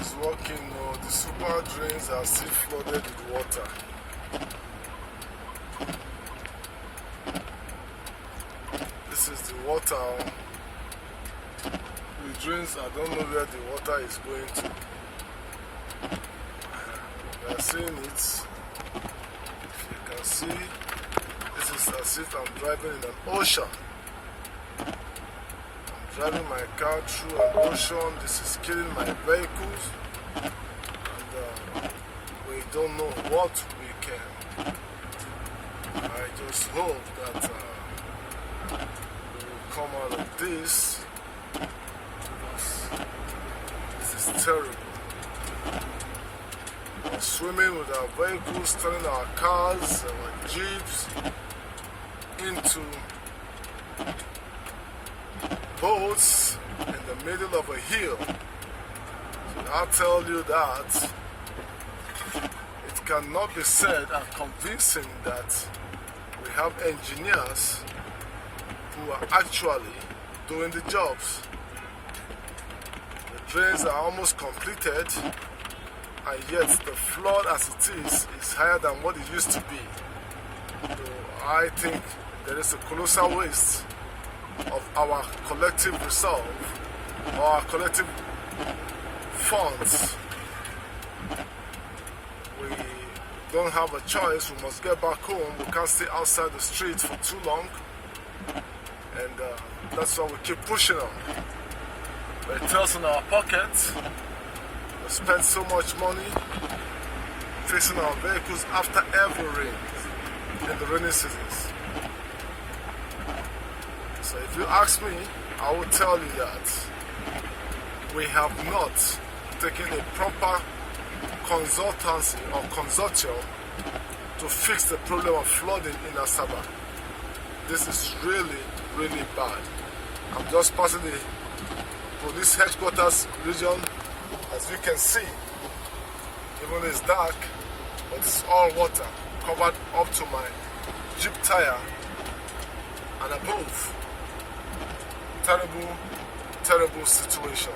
is working. No, the super drains are still flooded with water. This is the water. The drains, I don't know where the water is going to. You are seeing it. If you can see, this is as if I'm driving in an ocean. Driving my car through an ocean. This is killing my vehicles, and we don't know what we can. I just hope that we will come out of this, because this is terrible. We're swimming with our vehicles, turning our cars, our jeeps into boats in the middle of a hill. So I'll tell you that it cannot be said and convincing that we have engineers who are actually doing the jobs. The drains are almost completed, and yet the flood as it is higher than what it used to be. So I think there is a colossal waste of our collective resolve, or our collective funds. We don't have a choice. We must get back home. We can't stay outside the streets for too long, and that's why we keep pushing on. But it tells in our pockets. We spend so much money fixing our vehicles after every rain in the rainy seasons. So if you ask me, I will tell you that we have not taken a proper consultancy or consortium to fix the problem of flooding in Asaba. This is really, really bad. I'm just passing the police headquarters region. As you can see, even though it's dark, but it's all water covered up to my Jeep tire and above. Terrible, terrible situation.